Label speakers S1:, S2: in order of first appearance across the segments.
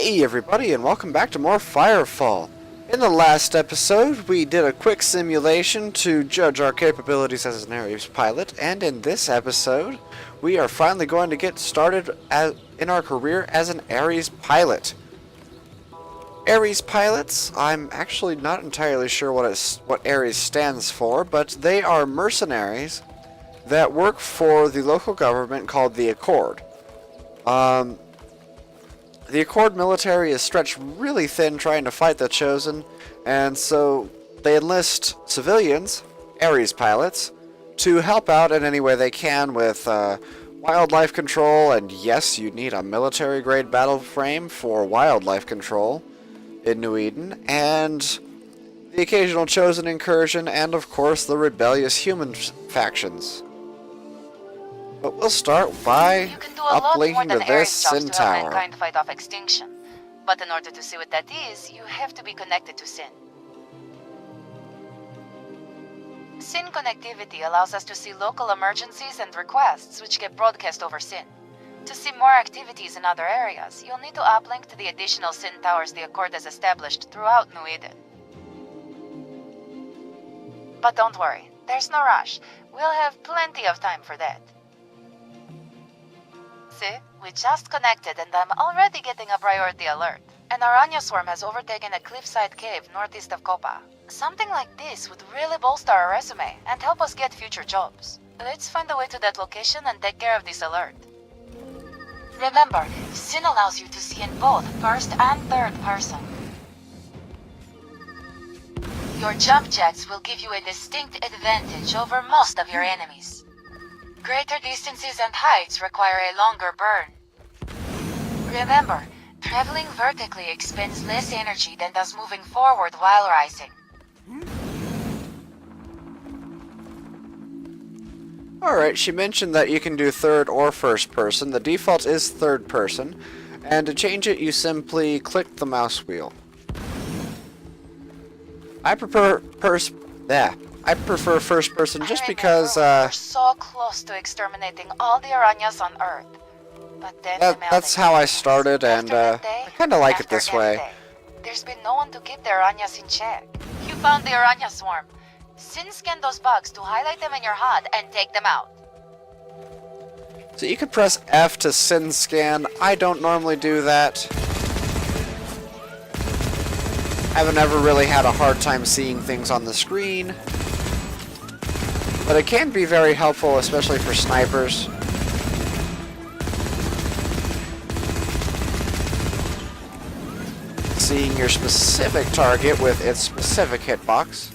S1: Hey everybody, and welcome back to more Firefall. In the last episode, we did a quick simulation to judge our capabilities as an Ares pilot, and in this episode, we are finally going to get started in our career as an Ares pilot. Ares pilots, I'm actually not entirely sure what Ares stands for, but they are mercenaries that work for the local government called the Accord. The Accord military is stretched really thin trying to fight the Chosen, and so they enlist civilians, Ares pilots, to help out in any way they can with wildlife control, and yes, you need a military-grade Battleframe for wildlife control in New Eden, and the occasional Chosen incursion, and of course the rebellious human factions. But we'll start by uplinking to this Sin Tower.
S2: Mankind fight off extinction. But in order to see what that is, you have to be connected to Sin. Sin connectivity allows us to see local emergencies and requests which get broadcast over Sin. To see more activities in other areas, you'll need to uplink to the additional Sin towers the Accord has established throughout New Eden. But don't worry, there's no rush. We'll have plenty of time for that. See, we just connected and I'm already getting a priority alert. An Aranya swarm has overtaken a cliffside cave northeast of Copa. Something like this would really bolster our resume and help us get future jobs. Let's find a way to that location and take care of this alert. Remember, Sin allows you to see in both first and third person. Your jump jets will give you a distinct advantage over most of your enemies. Greater distances and heights require a longer burn. Remember, traveling vertically expends less energy than does moving forward while rising.
S1: Alright, she mentioned that you can do third or first person. The default is third person, and to change it you simply click the mouse wheel. I prefer first person just because
S2: we're so close to exterminating all the Aranyas on Earth. But then
S1: that's how I started, and I kinda like it this way.
S2: There's been no one to keep the Aranyas in check. You found the Aranya swarm. Sin scan those bugs to highlight them in your HUD and take them out.
S1: So you could press F to Sin scan. I don't normally do that. I haven't ever really had a hard time seeing things on the screen. But it can be very helpful, especially for snipers. Seeing your specific target with its specific hitbox.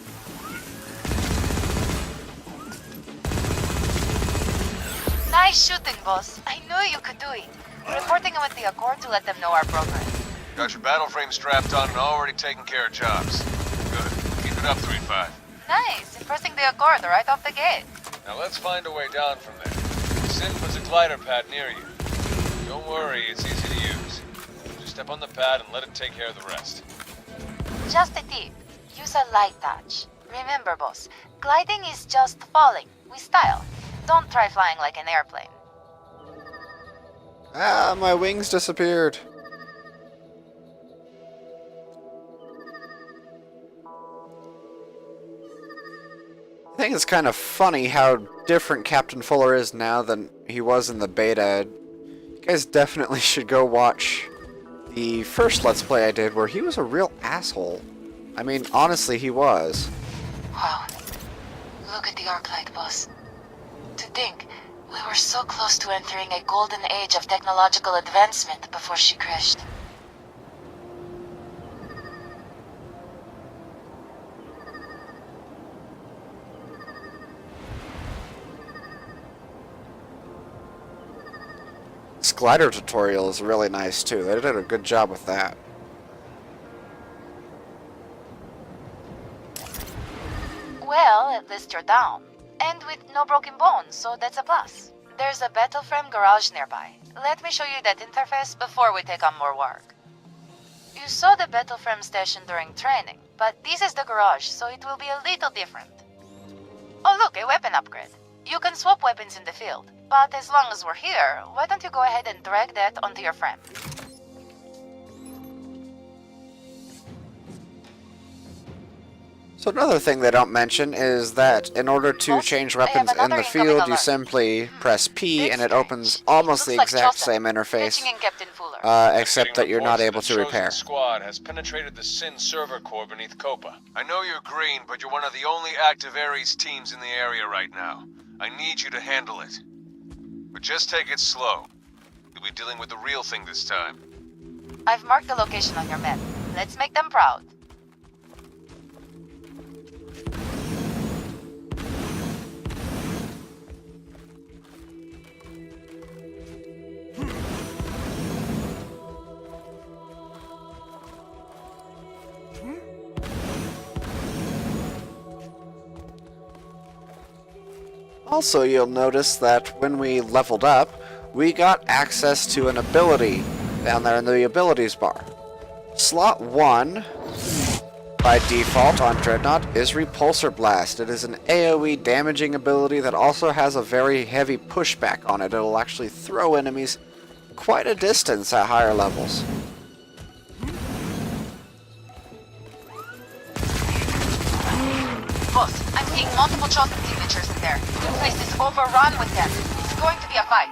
S2: Nice shooting, boss. I knew you could do it. Reporting with the Accord to let them know our progress.
S3: Got your Battleframe strapped on and already taking care of jobs. Good. Keep it up, 3-5.
S2: Nice. Impressing the Accord right off the gate.
S3: Now let's find a way down from there. Sin puts a glider pad near you. Don't worry, it's easy to use. Just step on the pad and let it take care of the rest.
S2: Just a tip. Use a light touch. Remember, boss, gliding is just falling with style. Don't try flying like an airplane.
S1: Ah, my wings disappeared. I think it's kind of funny how different Captain Fuller is now than he was in the beta. You guys definitely should go watch the first Let's Play I did where he was a real asshole. I mean, honestly, he was.
S2: Wow. Look at the arc light, boss. To think, we were so close to entering a golden age of technological advancement before she crashed.
S1: This glider tutorial is really nice too. They did a good job with that.
S2: Well, at least you're down. And with no broken bones, so that's a plus. There's a Battleframe garage nearby. Let me show you that interface before we take on more work. You saw the Battleframe station during training, but this is the garage, so it will be a little different. Oh look, a weapon upgrade. You can swap weapons in the field, but as long as we're here, why don't you go ahead and drag that onto your frame?
S1: So another thing they don't mention is that in order to
S2: Boss,
S1: change
S2: I have
S1: weapons in
S2: another
S1: the
S2: incoming
S1: field, you
S2: alert.
S1: simply press P
S2: Bit
S1: and it opens
S2: strange.
S1: almost
S2: It
S1: the
S2: looks like
S1: exact
S2: Chosen.
S1: same interface,
S2: Patching in Captain Fuller.
S1: except that you're not able to
S3: The
S1: repair.
S3: Chosen squad has penetrated the Sin server core beneath Copa. I know you're green, but you're one of the only active Ares teams in the area right now. I need you to handle it. But just take it slow. You'll be dealing with the real thing this time.
S2: I've marked the location on your map. Let's make them proud.
S1: Also, you'll notice that when we leveled up, we got access to an ability down there in the abilities bar. Slot 1, by default on Dreadnought, is Repulsor Blast. It is an AoE damaging ability that also has a very heavy pushback on it. It'll actually throw enemies quite a distance at higher levels.
S2: Boss, I'm seeing multiple Chosen signatures in there. The place is overrun with them. It's going to be a fight.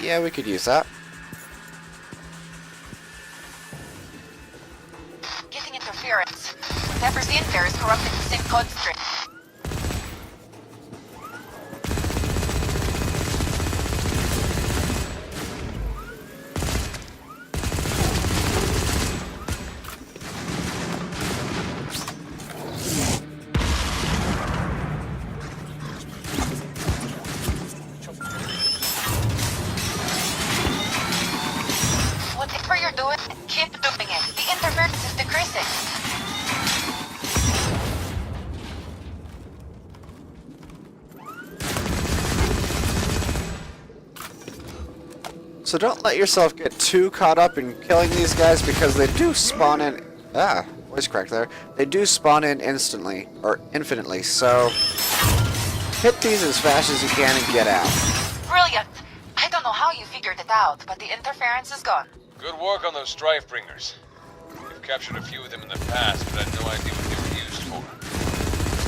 S1: Yeah, we could use that.
S2: Getting interference. Whatever's in there is corrupting the same code string. Whatever you're doing, keep doing it. The interference is decreasing.
S1: So don't let yourself get too caught up in killing these guys because they do spawn in... voice crack there. They do spawn in instantly, or infinitely, so hit these as fast as you can and get out.
S2: Brilliant! I don't know how you figured it out, but the interference is gone.
S3: Good work on those Strife Bringers. We've captured a few of them in the past, but had no idea what they were used for.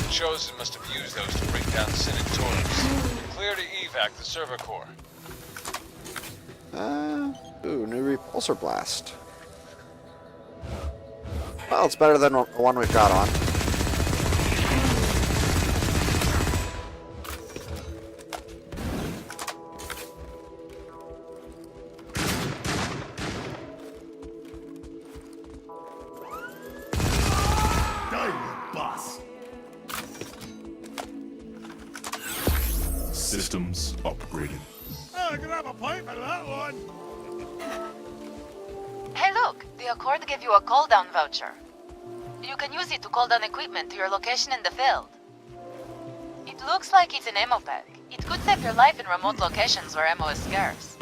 S3: The Chosen must have used those to bring down Sin and Taurus. Clear to evac the server core.
S1: New Repulsor Blast. Well, it's better than the one we've got on.
S4: Systems upgraded.
S5: I can have a pint for that one.
S2: Hey look, the Accord gave you a cooldown voucher. You can use it to call down equipment to your location in the field. It looks like it's an ammo pack. It could save your life in remote locations where ammo is scarce.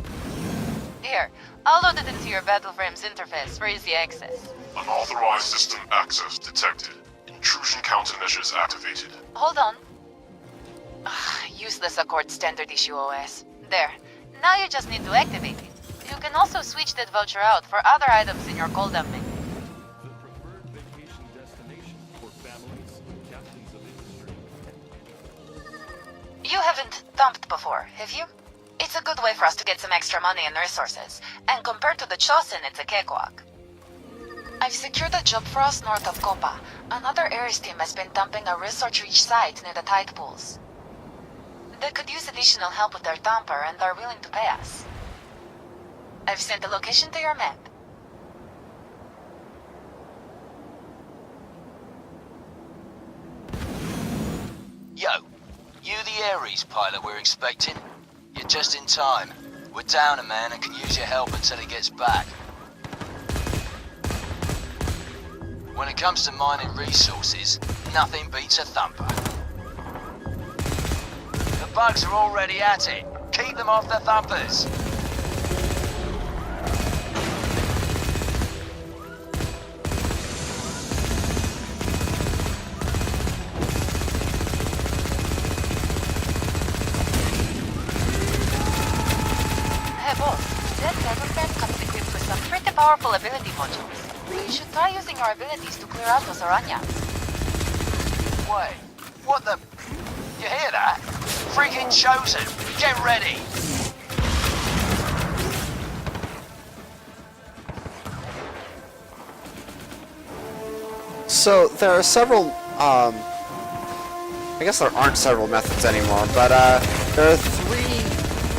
S2: Here, I'll load it into your Battleframe's interface for easy access.
S4: Unauthorized system access detected. Intrusion countermeasures activated.
S2: Hold on. Useless Accord standard issue OS. There. Now you just need to activate it. You can also switch that voucher out for other items in your cooldown menu.
S6: The preferred vacation destination for families and captains of industry.
S2: You haven't dumped before, have you? It's a good way for us to get some extra money and resources, and compared to the Chosen, it's a cakewalk. I've secured a job for us north of Copa. Another Ares team has been dumping a research-rich site near the tide pools. They could use additional help with their dumper and are willing to pay us. I've sent the location to your map.
S7: Yo, you the Ares pilot we're expecting? You're just in time. We're down a man and can use your help until he gets back. When it comes to mining resources, nothing beats a thumper. The bugs are already at it. Keep them off the thumpers.
S2: powerful ability modules. You should try using your abilities to clear out those arañas.
S7: Wait, what the... You hear that? Freaking Chosen! Get ready!
S1: So there are several, I guess there aren't several methods anymore, but there are 3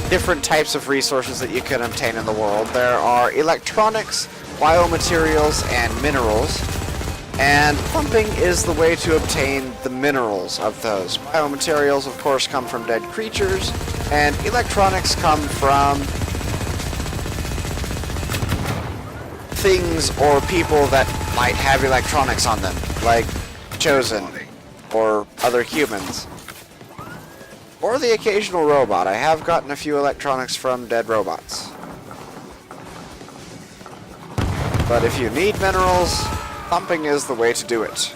S1: different types of resources that you can obtain in the world. There are electronics, biomaterials, and minerals. And thumping is the way to obtain the minerals of those. Biomaterials, of course, come from dead creatures, and electronics come from things or people that might have electronics on them, like Chosen, or other humans. Or the occasional robot. I have gotten a few electronics from dead robots. But if you need minerals, thumping is the way to do it.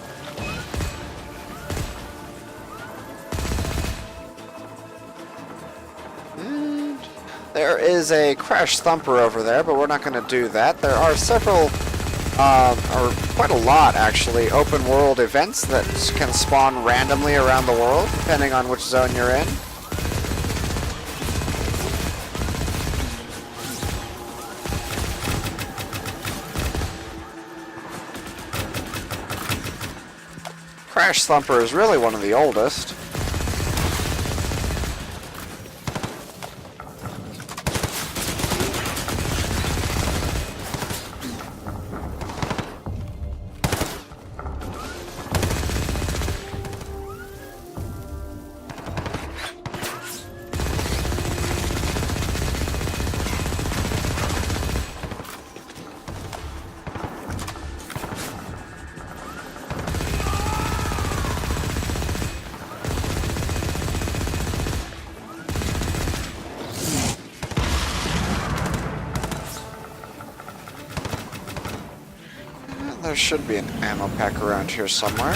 S1: And there is a crash thumper over there, but we're not going to do that. There are several, or quite a lot actually, open world events that can spawn randomly around the world, depending on which zone you're in. Crash Thumper is really one of the oldest. There should be an ammo pack around here somewhere.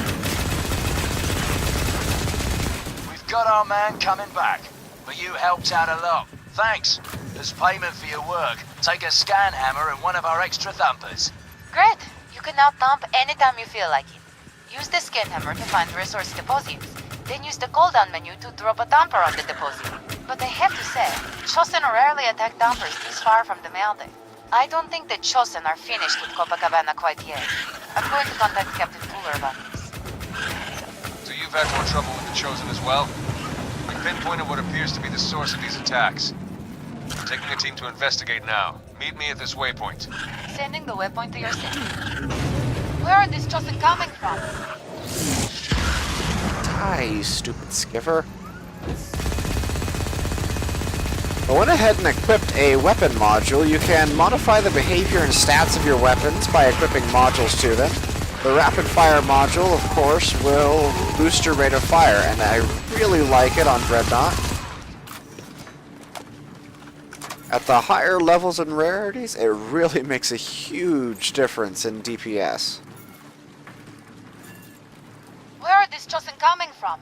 S7: We've got our man coming back, but you helped out a lot. Thanks. As payment for your work, take a scan hammer and one of our extra thumpers.
S2: Great! You can now thump anytime you feel like it. Use the scan hammer to find resource deposits. Then use the cooldown menu to drop a thumper on the deposit. But I have to say, Chosen rarely attack thumpers this far from the mountain. I don't think the Chosen are finished with Copacabana quite yet. I'm going to contact Captain Fuller about this.
S3: So you've had more trouble with the Chosen as well? We pinpointed what appears to be the source of these attacks. I'm taking a team to investigate now. Meet me at this waypoint.
S2: Sending the waypoint to your city. Where are these Chosen coming from?
S1: Hi, you stupid skipper. I went ahead and equipped a weapon module. You can modify the behavior and stats of your weapons by equipping modules to them. The rapid fire module, of course, will boost your rate of fire, and I really like it on Dreadnought. At the higher levels and rarities, it really makes a huge difference in DPS.
S2: Where are these Chosen coming from?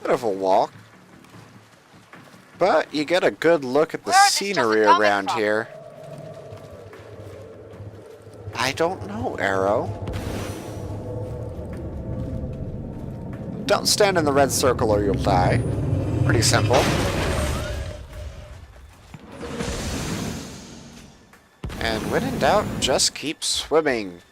S1: Bit of a walk. But you get a good look at the
S2: Where are these
S1: scenery
S2: Chosen coming
S1: around
S2: from?
S1: here. I don't know, Arrow. Don't stand in the red circle or you'll die. Pretty simple. And when in doubt, just keep swimming.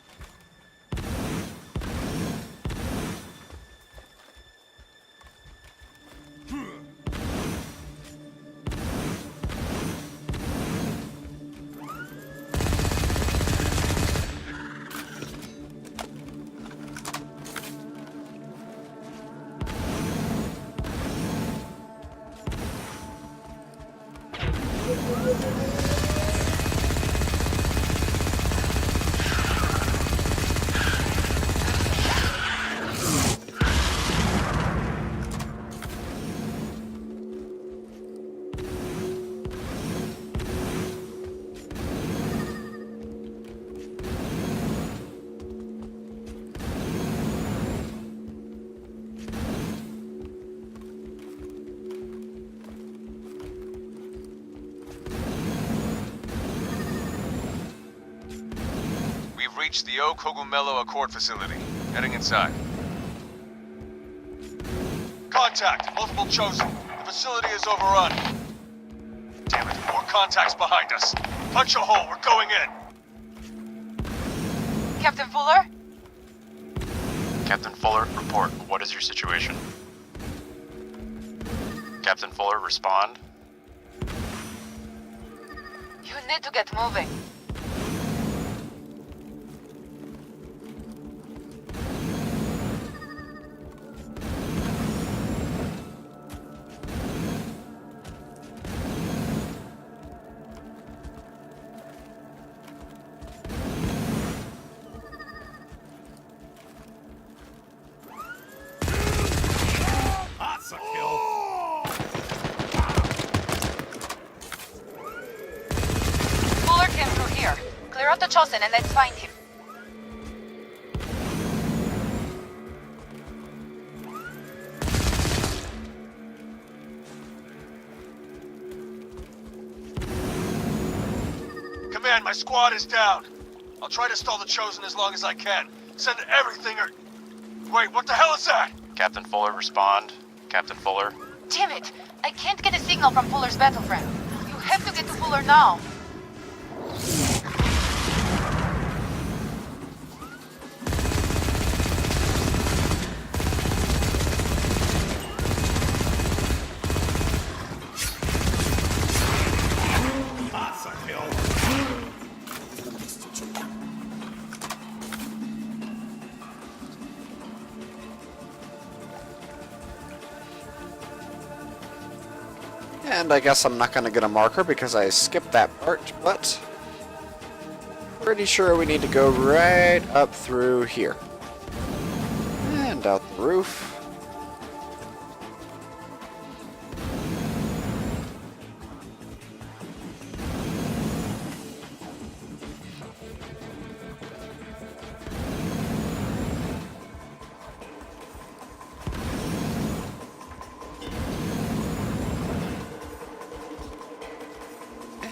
S3: reached the Oak Cogumelo Accord facility. Heading inside. Contact! Multiple chosen. The facility is overrun. Damn it, more contacts behind us. Punch a hole, we're going in.
S2: Captain Fuller?
S8: Captain Fuller, report. What is your situation? Captain Fuller, respond.
S2: You need to get moving.
S5: That's a kill.
S2: Fuller came through here. Clear out the Chosen and let's find him.
S3: Command, my squad is down. I'll try to stall the Chosen as long as I can. Send everything or... Wait, what the hell is that?
S8: Captain Fuller, respond. Captain Fuller.
S2: Damn it! I can't get a signal from Fuller's Battleframe. You have to get to Fuller now.
S5: That's a kill.
S1: And I guess I'm not going to get a marker because I skipped that part, but pretty sure we need to go right up through here. And out the roof.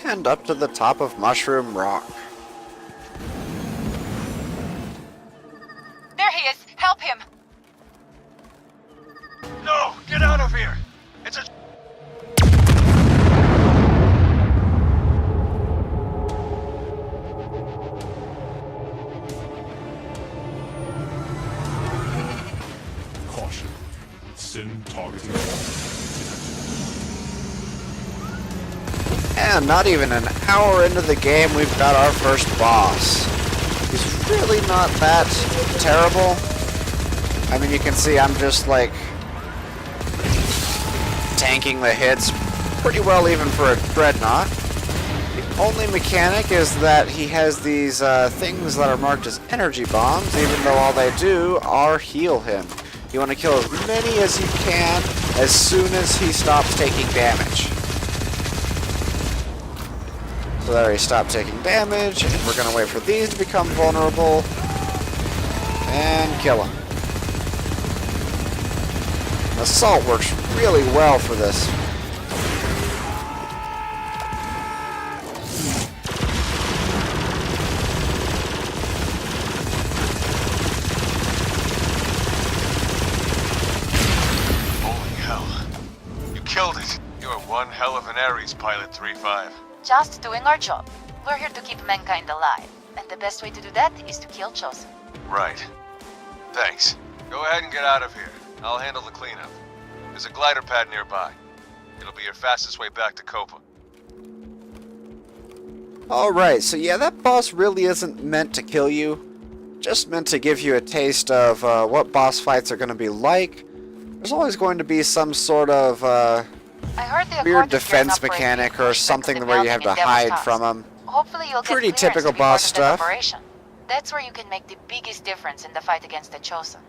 S1: And up to the top of Mushroom Rock.
S2: There he is! Help him!
S3: No! Get out of here! It's a...
S4: Caution. Sin targeting.
S1: And not even an hour into the game, we've got our first boss. He's really not that terrible. I mean, you can see I'm just like tanking the hits pretty well even for a dreadnought. The only mechanic is that he has these things that are marked as energy bombs, even though all they do are heal him. You want to kill as many as you can as soon as he stops taking damage. So there he stopped taking damage, and we're going to wait for these to become vulnerable and kill him. Assault works really well for this.
S3: Holy hell. You killed it. You are one hell of an Ares pilot, 3-5.
S2: Just doing our job. We're here to keep mankind alive. And the best way to do that is to kill Chosen.
S3: Right. Thanks. Go ahead and get out of here. I'll handle the cleanup. There's a glider pad nearby. It'll be your fastest way back to Copa.
S1: Alright, so yeah, that boss really isn't meant to kill you. Just meant to give you a taste of what boss fights are going to be like. There's always going to be some sort of
S2: I heard the
S1: weird
S2: Accord is gearing
S1: defense
S2: up for a
S1: mechanic
S2: huge
S1: or
S2: pushback of
S1: something
S2: the
S1: where you
S2: mountain
S1: have to
S2: in Devil's
S1: hide
S2: Tusk.
S1: from them.
S2: Hopefully you'll
S1: Pretty
S2: get clearance
S1: typical
S2: to be part
S1: boss
S2: of that
S1: stuff.
S2: operation. That's where you can make the biggest difference in the fight against the Chosen.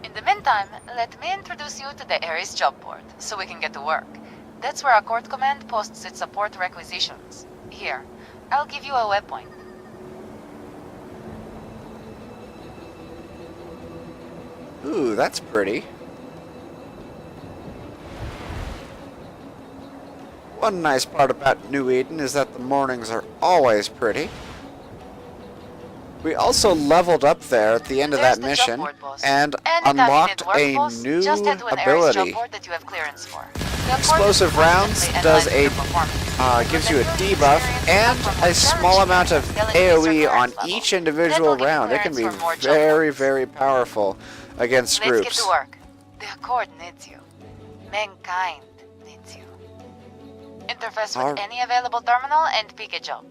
S2: In the meantime, let me introduce you to the Ares job board, so we can get to work. That's where Accord Command posts its support requisitions. Here, I'll give you a waypoint.
S1: Ooh, that's pretty. One nice part about New Eden is that the mornings are always pretty. We also leveled up there at the end of
S2: There's
S1: that
S2: the
S1: mission
S2: jump board, boss.
S1: and
S2: Anytime
S1: unlocked
S2: you need
S1: a
S2: work, boss,
S1: new
S2: just head to an Ares
S1: ability.
S2: jump board that you have clearance for. The Accord
S1: Explosive
S2: is
S1: rounds
S2: constantly
S1: does
S2: analyzing
S1: a
S2: your performance.
S1: gives you a
S2: With the
S1: debuff
S2: experience
S1: and
S2: come from
S1: a
S2: more
S1: small amount of
S2: damage, they'll increase your
S1: AoE on
S2: clearance level.
S1: each
S2: That
S1: individual
S2: will give you
S1: round. It can be
S2: clearance for more jump
S1: very,
S2: boards.
S1: very powerful against
S2: Let's get
S1: groups.
S2: to work. The Accord needs you. Mankind needs you. Interface with
S1: Alright.
S2: any available terminal and pick a job.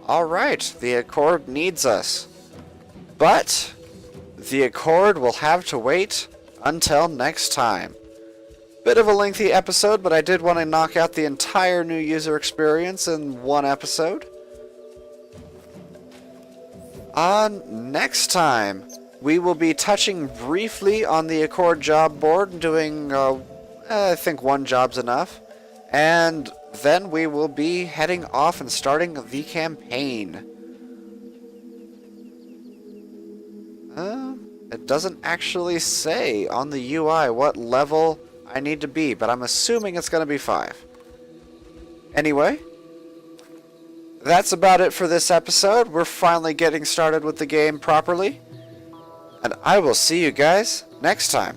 S1: Alright, the Accord needs us. But the Accord will have to wait until next time. Bit of a lengthy episode, but I did want to knock out the entire new user experience in one episode. Next time, we will be touching briefly on the Accord job board and doing, I think one job's enough. And then we will be heading off and starting the campaign. It doesn't actually say on the UI what level I need to be, but I'm assuming it's going to be 5. Anyway, that's about it for this episode. We're finally getting started with the game properly. And I will see you guys next time.